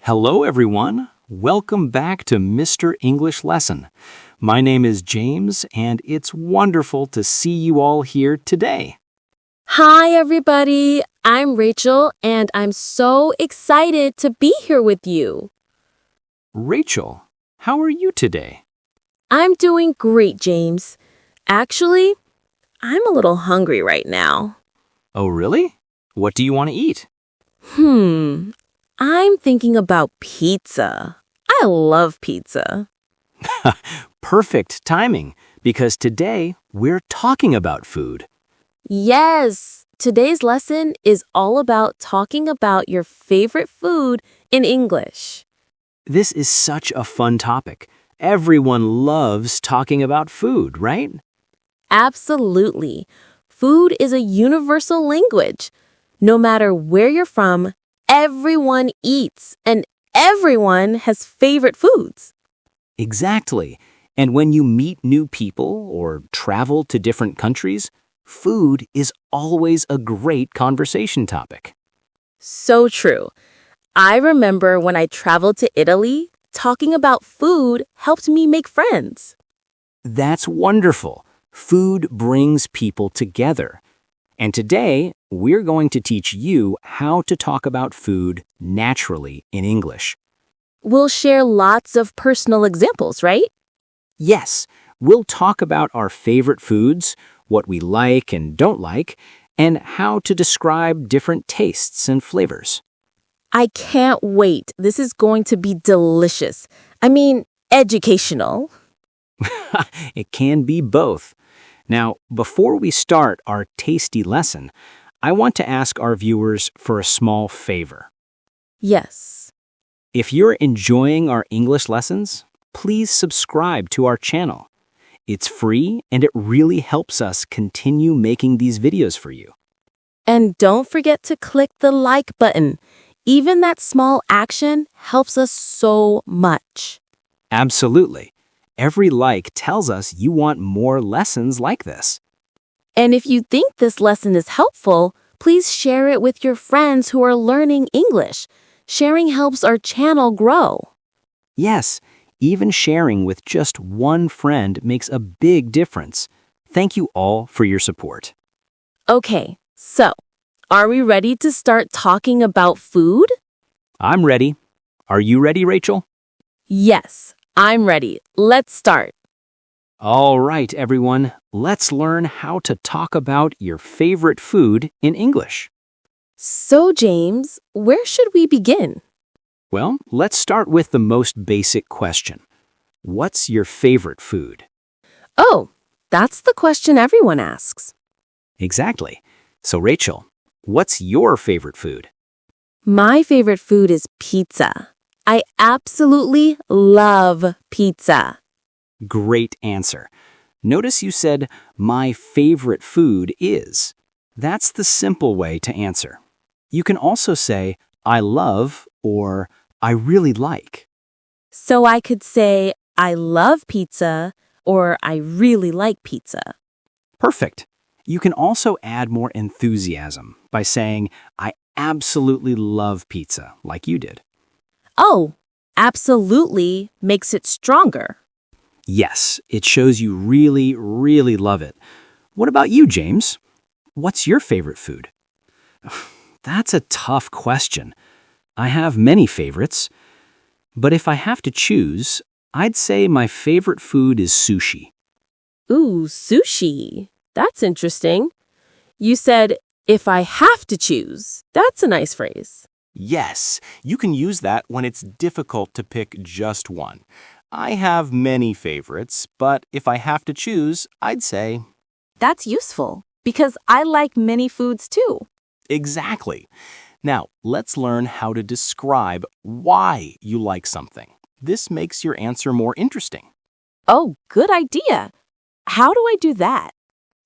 Hello, everyone. Welcome back to Mr. English Lesson. My name is James, and it's wonderful to see you all here today. Hi, everybody. I'm Rachel, and I'm so excited to be here with you. Rachel, how are you today? I'm doing great, James. Actually, I'm a little hungry right now. Oh, really? What do you want to eat? I'm thinking about pizza. I love pizza. Perfect timing, because today we're talking about food. Yes, today's lesson is all about talking about your favorite food in English. This is such a fun topic. Everyone loves talking about food, right? Absolutely. Food is a universal language. No matter where you're from, everyone eats and everyone has favorite foods. Exactly. And when you meet new people or travel to different countries, food is always a great conversation topic. So true. I remember when I traveled to Italy, talking about food helped me make friends. That's wonderful. Food brings people together. And today, we're going to teach you how to talk about food naturally in English. We'll share lots of personal examples, right? Yes, we'll talk about our favorite foods, what we like and don't like, and how to describe different tastes and flavors. I can't wait. This is going to be delicious. Educational. It can be both. Now, before we start our tasty lesson, I want to ask our viewers for a small favor. Yes. If you're enjoying our English lessons, please subscribe to our channel. It's free and it really helps us continue making these videos for you. And don't forget to click the like button. Even that small action helps us so much. Absolutely. Every like tells us you want more lessons like this. And if you think this lesson is helpful, please share it with your friends who are learning English. Sharing helps our channel grow. Yes, even sharing with just one friend makes a big difference. Thank you all for your support. Okay, so are we ready to start talking about food? I'm ready. Are you ready, Rachel? Yes, I'm ready. Let's start. All right, everyone. Let's learn how to talk about your favorite food in English. So, James, where should we begin? Well, let's start with the most basic question. What's your favorite food? Oh, that's the question everyone asks. Exactly. So, Rachel, what's your favorite food? My favorite food is pizza. I absolutely love pizza. Great answer. Notice you said, my favorite food is. That's the simple way to answer. You can also say, I love or I really like. So I could say, I love pizza or I really like pizza. Perfect. You can also add more enthusiasm by saying, I absolutely love pizza, like you did. Oh, absolutely makes it stronger. Yes, it shows you really, really love it. What about you, James? What's your favorite food? That's a tough question. I have many favorites, but if I have to choose, I'd say my favorite food is sushi. Ooh, sushi. That's interesting. You said, if I have to choose. That's a nice phrase. Yes, you can use that when it's difficult to pick just one. I have many favorites, but if I have to choose, I'd say... That's useful because I like many foods too. Exactly. Now, let's learn how to describe why you like something. This makes your answer more interesting. Oh, good idea. How do I do that?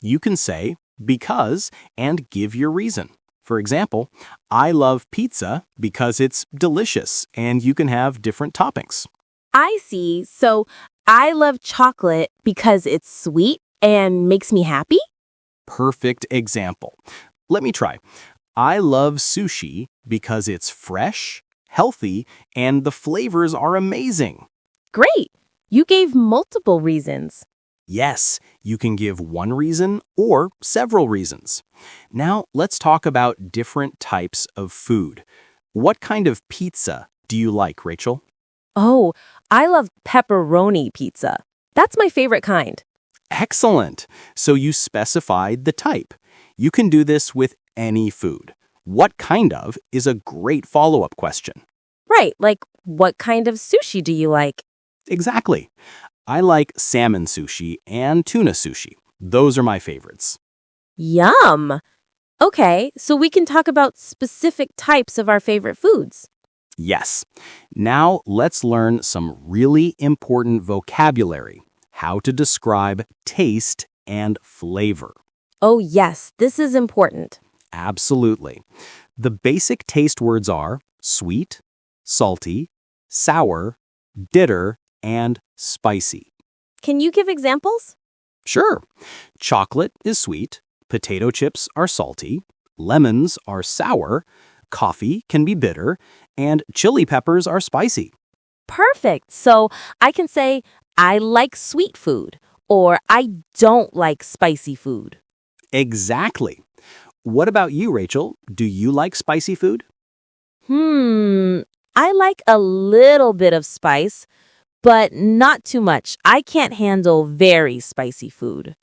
You can say because and give your reason. For example, I love pizza because it's delicious and you can have different toppings. I see. So I love chocolate because it's sweet and makes me happy? Perfect example. Let me try. I love sushi because it's fresh, healthy, and the flavors are amazing. Great! You gave multiple reasons. Yes, you can give one reason or several reasons. Now, let's talk about different types of food. What kind of pizza do you like, Rachel? Oh, I love pepperoni pizza. That's my favorite kind. Excellent. So you specified the type. You can do this with any food. What kind of is a great follow-up question. Right, like what kind of sushi do you like? Exactly. I like salmon sushi and tuna sushi. Those are my favorites. Yum! Okay, so we can talk about specific types of our favorite foods. Yes. Now let's learn some really important vocabulary. How to describe taste and flavor. Oh, yes, this is important. Absolutely. The basic taste words are sweet, salty, sour, bitter, and spicy. Can you give examples? Sure. Chocolate is sweet, potato chips are salty, lemons are sour, coffee can be bitter, and chili peppers are spicy. Perfect. So I can say, I like sweet food, or I don't like spicy food. Exactly. What about you, Rachel? Do you like spicy food? I like a little bit of spice, but not too much. I can't handle very spicy food.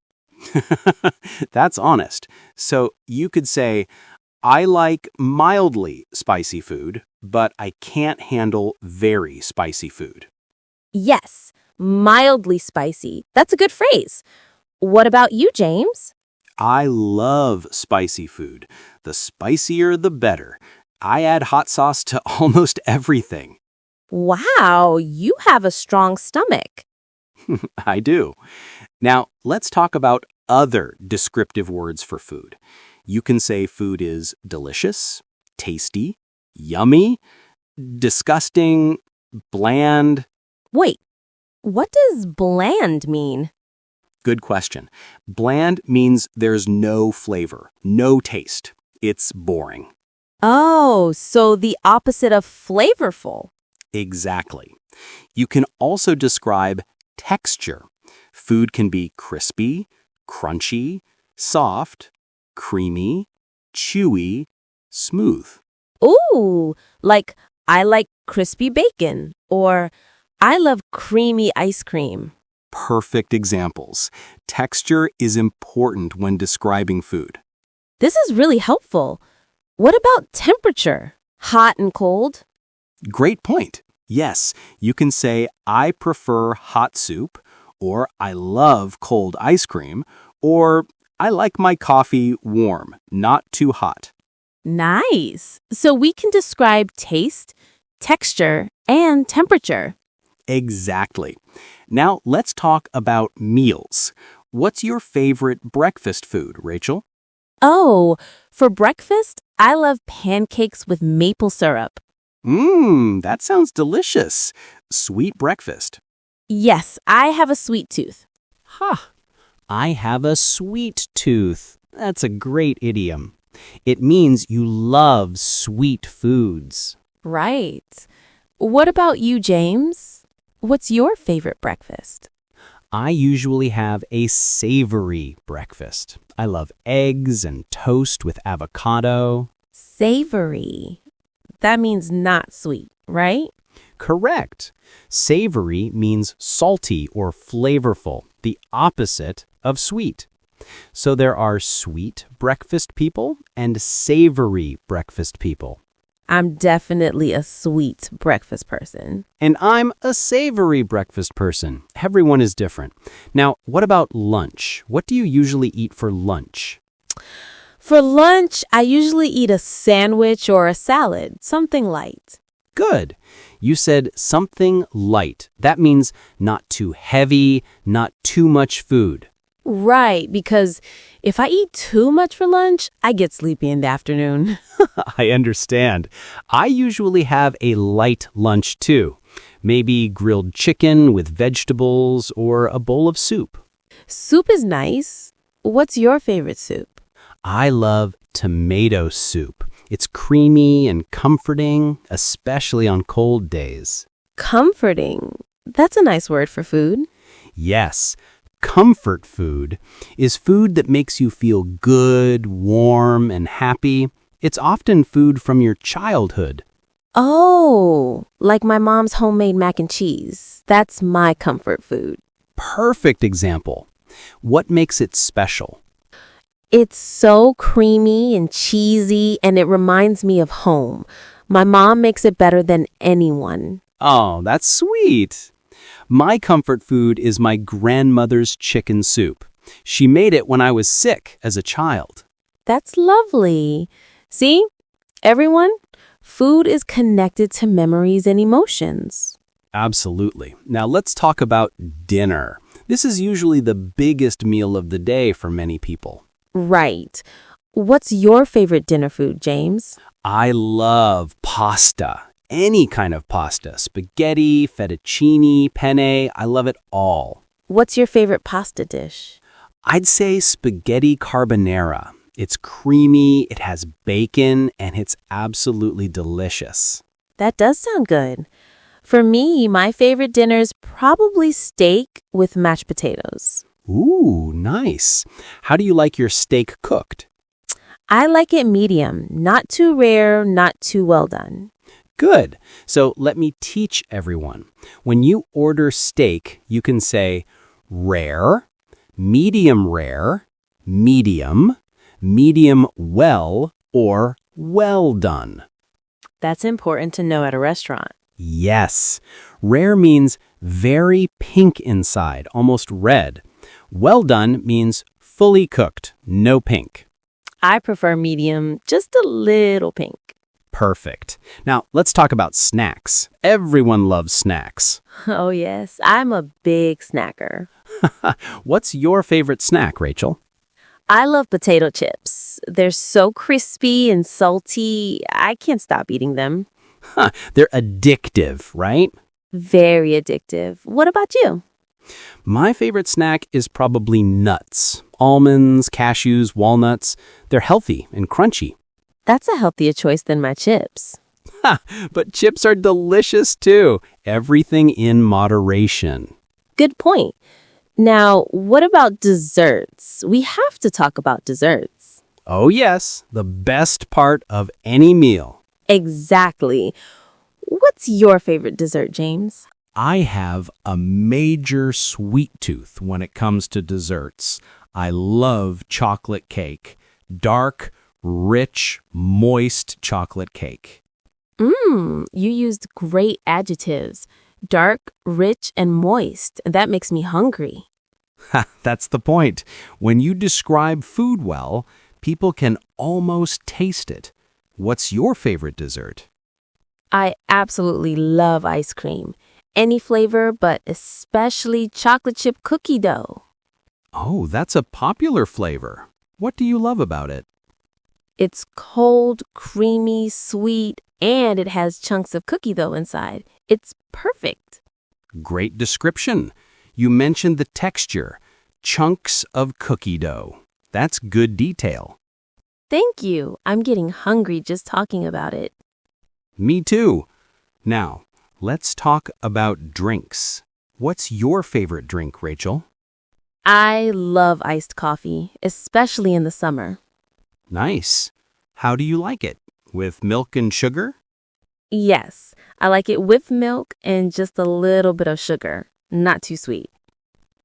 That's honest. So you could say, I like mildly spicy food, but I can't handle very spicy food. Yes, mildly spicy. That's a good phrase. What about you, James? I love spicy food. The spicier, the better. I add hot sauce to almost everything. Wow, you have a strong stomach. I do. Now, let's talk about other descriptive words for food. You can say food is delicious, tasty, yummy, disgusting, bland. Wait, what does bland mean? Good question. Bland means there's no flavor, no taste. It's boring. Oh, so the opposite of flavorful. Exactly. You can also describe texture. Food can be crispy, crunchy, soft, creamy, chewy, smooth. Ooh, like I like crispy bacon, or I love creamy ice cream. Perfect examples. Texture is important when describing food. This is really helpful. What about temperature? Hot and cold? Great point. Yes, you can say, I prefer hot soup, or I love cold ice cream, or I like my coffee warm, not too hot. Nice. So we can describe taste, texture, and temperature. Exactly. Now let's talk about meals. What's your favorite breakfast food, Rachel? Oh, for breakfast, I love pancakes with maple syrup. That sounds delicious. Sweet breakfast. Yes, I have a sweet tooth. Ha! I have a sweet tooth. That's a great idiom. It means you love sweet foods. Right. What about you, James? What's your favorite breakfast? I usually have a savory breakfast. I love eggs and toast with avocado. Savory. That means not sweet, right? Correct. Savory means salty or flavorful, the opposite of sweet. So there are sweet breakfast people and savory breakfast people. I'm definitely a sweet breakfast person. And I'm a savory breakfast person. Everyone is different. Now, what about lunch? What do you usually eat for lunch? For lunch, I usually eat a sandwich or a salad, something light. Good. You said something light. That means not too heavy, not too much food. Right, because if I eat too much for lunch, I get sleepy in the afternoon. I understand. I usually have a light lunch too. Maybe grilled chicken with vegetables or a bowl of soup. Soup is nice. What's your favorite soup? I love tomato soup. It's creamy and comforting, especially on cold days. Comforting. That's a nice word for food. Yes, comfort food is food that makes you feel good, warm, and happy. It's often food from your childhood. Oh, like my mom's homemade mac and cheese. That's my comfort food. Perfect example. What makes it special? It's so creamy and cheesy, and it reminds me of home. My mom makes it better than anyone. Oh, that's sweet. My comfort food is my grandmother's chicken soup. She made it when I was sick as a child. That's lovely. See, everyone, food is connected to memories and emotions. Absolutely. Now let's talk about dinner. This is usually the biggest meal of the day for many people. Right. What's your favorite dinner food, James? I love pasta. Any kind of pasta. Spaghetti, fettuccine, penne. I love it all. What's your favorite pasta dish? I'd say spaghetti carbonara. It's creamy, it has bacon, and it's absolutely delicious. That does sound good. For me, my favorite dinner is probably steak with mashed potatoes. Ooh, nice. How do you like your steak cooked? I like it medium, not too rare, not too well done. Good. So let me teach everyone. When you order steak, you can say rare, medium, medium well, or well done. That's important to know at a restaurant. Yes. Rare means very pink inside, almost red. Well done means fully cooked, no pink. I prefer medium, just a little pink. Perfect. Now, let's talk about snacks. Everyone loves snacks. Oh yes, I'm a big snacker. What's your favorite snack, Rachel? I love potato chips. They're so crispy and salty, I can't stop eating them. They're addictive, right? Very addictive. What about you? My favorite snack is probably nuts. Almonds, cashews, walnuts. They're healthy and crunchy. That's a healthier choice than my chips. But chips are delicious too. Everything in moderation. Good point. Now, what about desserts? We have to talk about desserts. Oh yes, the best part of any meal. Exactly. What's your favorite dessert, James? I have a major sweet tooth when it comes to desserts. I love chocolate cake. Dark, rich, moist chocolate cake. You used great adjectives. Dark, rich, and moist. That makes me hungry. That's the point. When you describe food well, people can almost taste it. What's your favorite dessert? I absolutely love ice cream. Any flavor, but especially chocolate chip cookie dough. Oh, that's a popular flavor. What do you love about it? It's cold, creamy, sweet, and it has chunks of cookie dough inside. It's perfect. Great description. You mentioned the texture. Chunks of cookie dough. That's good detail. Thank you. I'm getting hungry just talking about it. Me too. Now, let's talk about drinks. What's your favorite drink, Rachel? I love iced coffee, especially in the summer. Nice. How do you like it? With milk and sugar? Yes, I like it with milk and just a little bit of sugar. Not too sweet.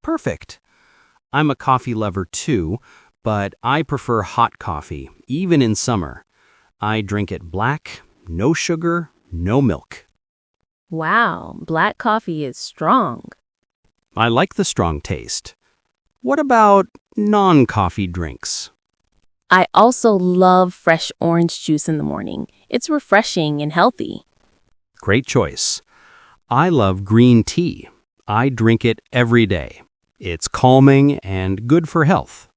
Perfect. I'm a coffee lover too, but I prefer hot coffee, even in summer. I drink it black, no sugar, no milk. Wow, black coffee is strong. I like the strong taste. What about non-coffee drinks? I also love fresh orange juice in the morning. It's refreshing and healthy. Great choice. I love green tea. I drink it every day. It's calming and good for health.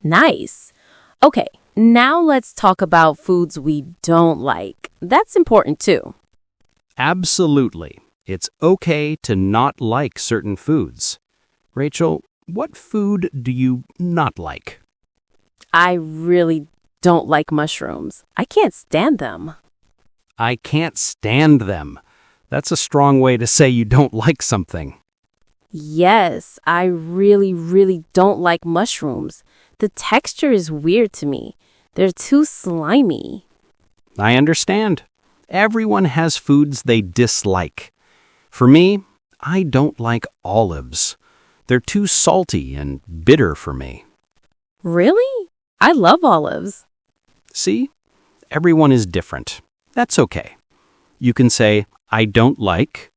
Nice. Okay, now let's talk about foods we don't like. That's important too. Absolutely. It's okay to not like certain foods. Rachel, what food do you not like? I really don't like mushrooms. I can't stand them. I can't stand them. That's a strong way to say you don't like something. Yes, I really don't like mushrooms. The texture is weird to me. They're too slimy. I understand. Everyone has foods they dislike. For me, I don't like olives. They're too salty and bitter for me. Really? I love olives. See? Everyone is different. That's okay. You can say, I don't like,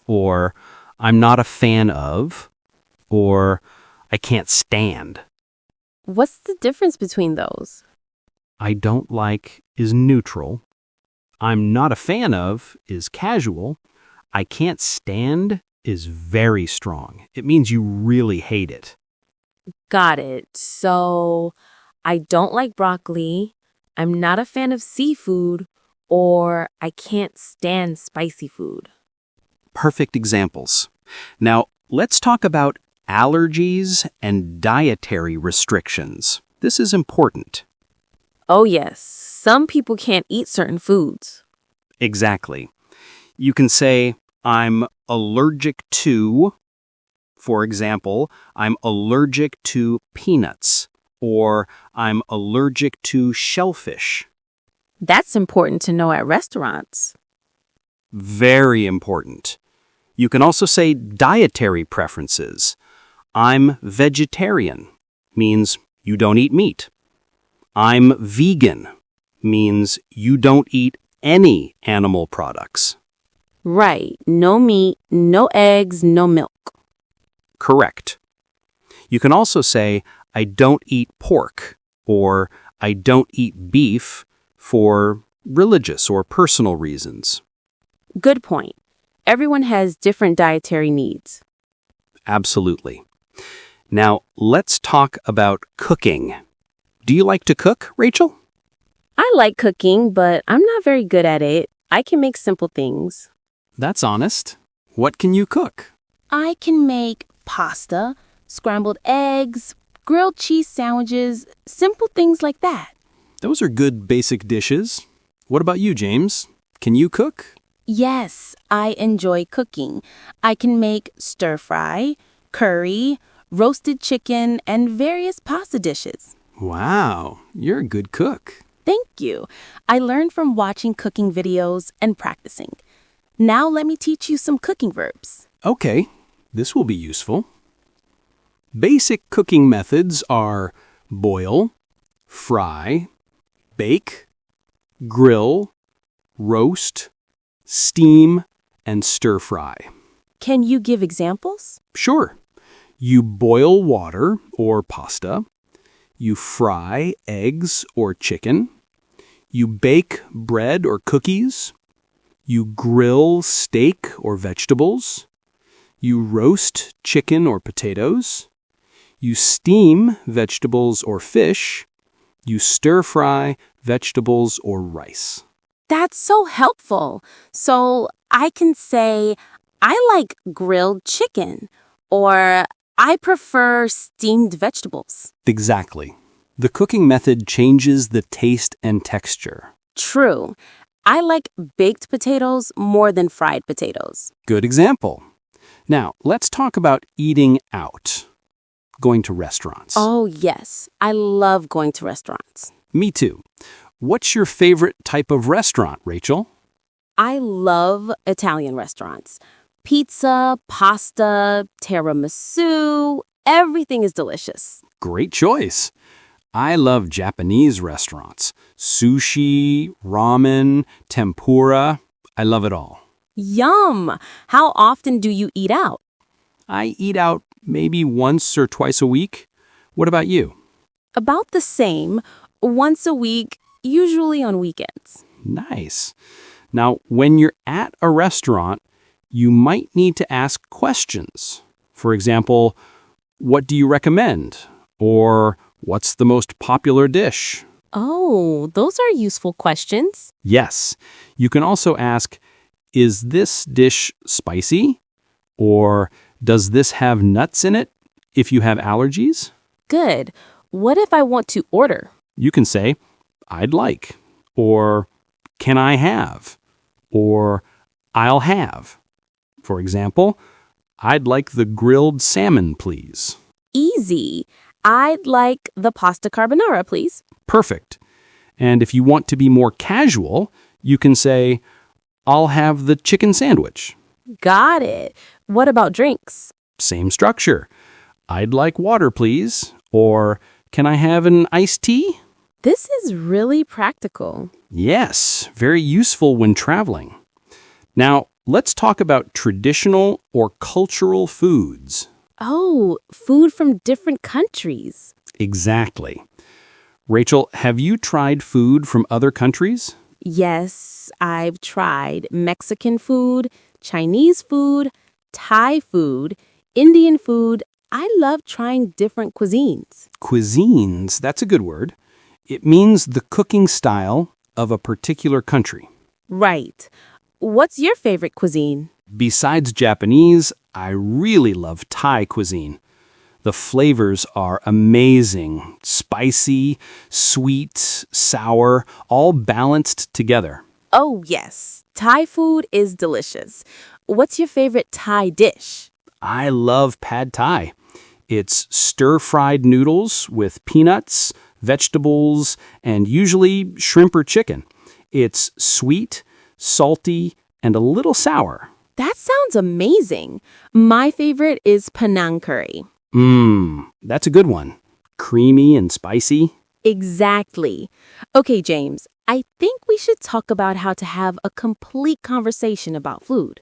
or I'm not a fan of, or I can't stand. What's the difference between those? I don't like is neutral. I'm not a fan of is casual. I can't stand is very strong. It means you really hate it. Got it. So, I don't like broccoli, I'm not a fan of seafood, or I can't stand spicy food. Perfect examples. Now, let's talk about allergies and dietary restrictions. This is important. Oh yes, some people can't eat certain foods. Exactly. You can say, I'm allergic to, for example, I'm allergic to peanuts, or I'm allergic to shellfish. That's important to know at restaurants. Very important. You can also say dietary preferences. I'm vegetarian, means you don't eat meat. I'm vegan, means you don't eat any animal products. Right, no meat, no eggs, no milk. Correct. You can also say, I don't eat pork, or I don't eat beef for religious or personal reasons. Good point. Everyone has different dietary needs. Absolutely. Now, let's talk about cooking. Do you like to cook, Rachel? I like cooking, but I'm not very good at it. I can make simple things. That's honest. What can you cook? I can make pasta, scrambled eggs, grilled cheese sandwiches, simple things like that. Those are good basic dishes. What about you, James? Can you cook? Yes, I enjoy cooking. I can make stir-fry, curry, roasted chicken, and various pasta dishes. Wow, you're a good cook. Thank you. I learned from watching cooking videos and practicing. Now let me teach you some cooking verbs. Okay, this will be useful. Basic cooking methods are boil, fry, bake, grill, roast, steam, and stir-fry. Can you give examples? Sure. You boil water or pasta. You fry eggs or chicken. You bake bread or cookies. You grill steak or vegetables. You roast chicken or potatoes. You steam vegetables or fish. You stir-fry vegetables or rice. That's so helpful. So I can say, I like grilled chicken, or I prefer steamed vegetables. Exactly. The cooking method changes the taste and texture. True. I like baked potatoes more than fried potatoes. Good example. Now, let's talk about eating out. Going to restaurants. Oh, yes. I love going to restaurants. Me too. What's your favorite type of restaurant, Rachel? I love Italian restaurants. Pizza, pasta, tiramisu, everything is delicious. Great choice. I love Japanese restaurants. Sushi, ramen, tempura. I love it all. Yum! How often do you eat out? I eat out maybe once or twice a week. What about you? About the same, once a week, usually on weekends. Nice. Now, when you're at a restaurant, you might need to ask questions. For example, what do you recommend? Or what's the most popular dish? Oh, those are useful questions. Yes. You can also ask, is this dish spicy? Or does this have nuts in it if you have allergies? Good. What if I want to order? You can say, I'd like, or can I have, or I'll have. For example, I'd like the grilled salmon, please. Easy. I'd like the pasta carbonara, please. Perfect. And if you want to be more casual, you can say, I'll have the chicken sandwich. Got it. What about drinks? Same structure. I'd like water, please. Or can I have an iced tea? This is really practical. Yes, very useful when traveling. Now, let's talk about traditional or cultural foods. Oh, food from different countries. Exactly. Rachel, have you tried food from other countries? Yes, I've tried Mexican food, Chinese food, Thai food, Indian food. I love trying different cuisines. Cuisines, that's a good word. It means the cooking style of a particular country. Right. What's your favorite cuisine? Besides Japanese, I really love Thai cuisine. The flavors are amazing. Spicy, sweet, sour, all balanced together. Oh, yes. Thai food is delicious. What's your favorite Thai dish? I love pad thai. It's stir-fried noodles with peanuts, vegetables, and usually shrimp or chicken. It's sweet, salty, and a little sour. That sounds amazing. My favorite is Penang curry. That's a good one. Creamy and spicy. Exactly. Okay, James, I think we should talk about how to have a complete conversation about food.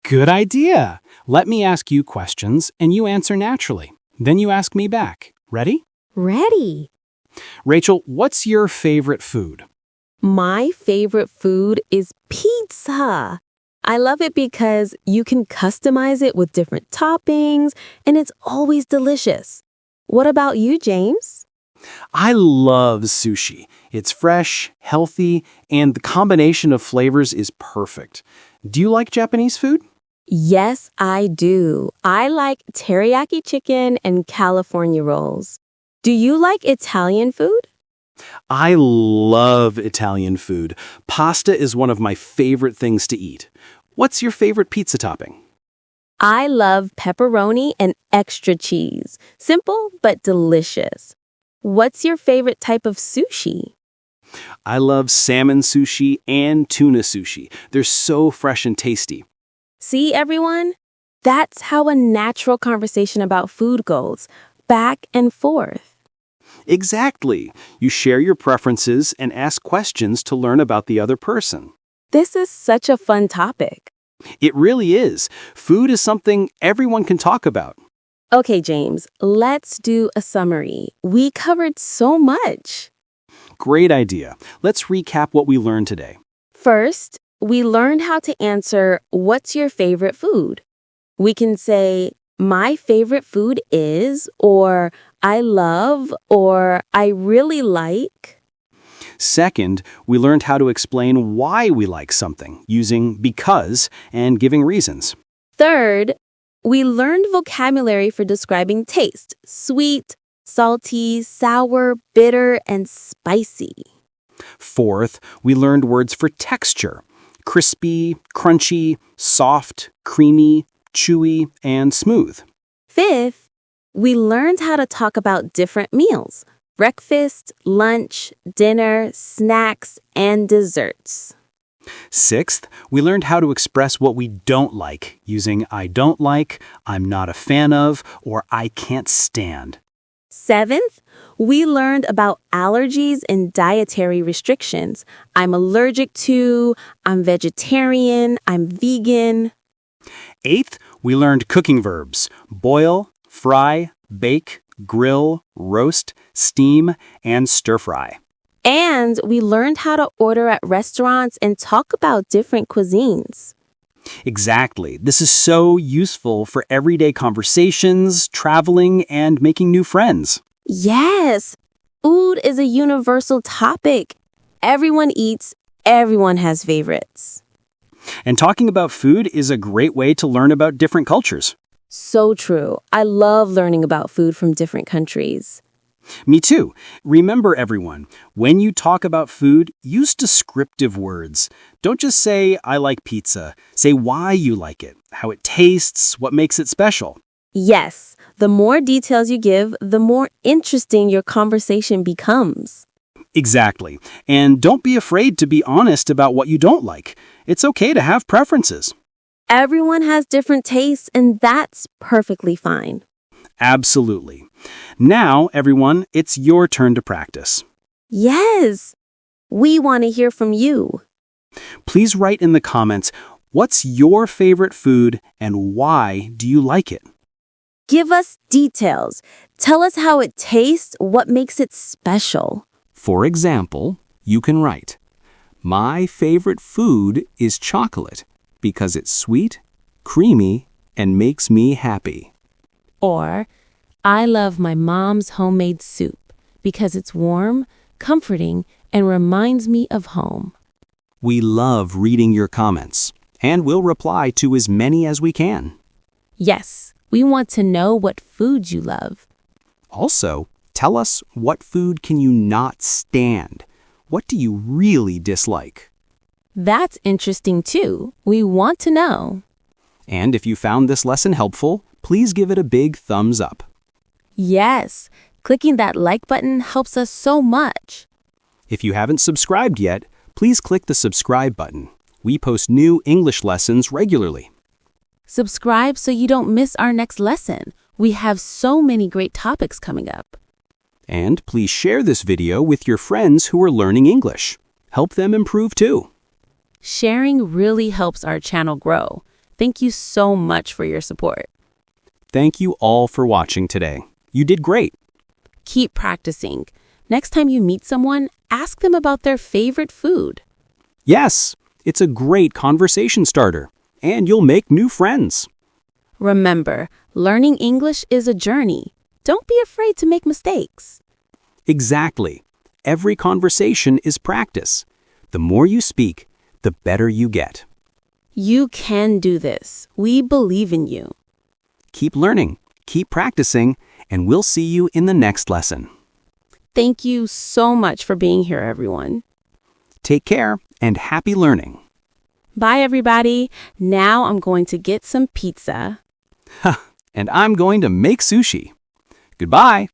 Good idea. Let me ask you questions and you answer naturally. Then you ask me back. Ready? Ready. Rachel, what's your favorite food? My favorite food is pizza. I love it because you can customize it with different toppings, and it's always delicious. What about you, James? I love sushi. It's fresh, healthy, and the combination of flavors is perfect. Do you like Japanese food? Yes, I do. I like teriyaki chicken and California rolls. Do you like Italian food? I love Italian food. Pasta is one of my favorite things to eat. What's your favorite pizza topping? I love pepperoni and extra cheese. Simple but delicious. What's your favorite type of sushi? I love salmon sushi and tuna sushi. They're so fresh and tasty. See, everyone? That's how a natural conversation about food goes, back and forth. Exactly. You share your preferences and ask questions to learn about the other person. This is such a fun topic. It really is. Food is something everyone can talk about. Okay, James, let's do a summary. We covered so much. Great idea. Let's recap what we learned today. First, we learned how to answer, what's your favorite food? We can say, my favorite food is, or I love, or I really like. Second, we learned how to explain why we like something using because and giving reasons. Third, we learned vocabulary for describing taste, sweet, salty, sour, bitter, and spicy. Fourth, we learned words for texture: crispy, crunchy, soft, creamy, chewy, and smooth. Fifth, we learned how to talk about different meals: breakfast, lunch, dinner, snacks, and desserts. Sixth, we learned how to express what we don't like using I don't like, I'm not a fan of, or I can't stand. Seventh, we learned about allergies and dietary restrictions. I'm allergic to, I'm vegetarian, I'm vegan. Eighth, we learned cooking verbs: boil, fry, bake, grill, roast, steam, and stir-fry. And we learned how to order at restaurants and talk about different cuisines. Exactly. This is so useful for everyday conversations, traveling, and making new friends. Yes, food is a universal topic. Everyone eats, everyone has favorites. And talking about food is a great way to learn about different cultures. So true. I love learning about food from different countries. Me too. Remember, everyone, when you talk about food, use descriptive words. Don't just say, I like pizza. Say why you like it, how it tastes, what makes it special. Yes, the more details you give, the more interesting your conversation becomes. Exactly. And don't be afraid to be honest about what you don't like. It's okay to have preferences. Everyone has different tastes, and that's perfectly fine. Absolutely. Now, everyone, it's your turn to practice. Yes, we want to hear from you. Please write in the comments, what's your favorite food and why do you like it? Give us details. Tell us how it tastes, what makes it special. For example, you can write, My favorite food is chocolate because it's sweet, creamy, and makes me happy. Or, I love my mom's homemade soup because it's warm, comforting, and reminds me of home. We love reading your comments, and we'll reply to as many as we can. Yes, we want to know what foods you love. Also, tell us what food can you not stand? What do you really dislike? That's interesting too. We want to know. And if you found this lesson helpful, please give it a big thumbs up. Yes, clicking that like button helps us so much. If you haven't subscribed yet, please click the subscribe button. We post new English lessons regularly. Subscribe so you don't miss our next lesson. We have so many great topics coming up. And please share this video with your friends who are learning English. Help them improve too. Sharing really helps our channel grow. Thank you so much for your support. Thank you all for watching today. You did great. Keep practicing. Next time you meet someone, ask them about their favorite food. Yes, it's a great conversation starter, and you'll make new friends. Remember, learning English is a journey. Don't be afraid to make mistakes. Exactly. Every conversation is practice. The more you speak, the better you get. You can do this. We believe in you. Keep learning, keep practicing, and we'll see you in the next lesson. Thank you so much for being here, everyone. Take care and happy learning. Bye, everybody. Now I'm going to get some pizza. And I'm going to make sushi. Goodbye.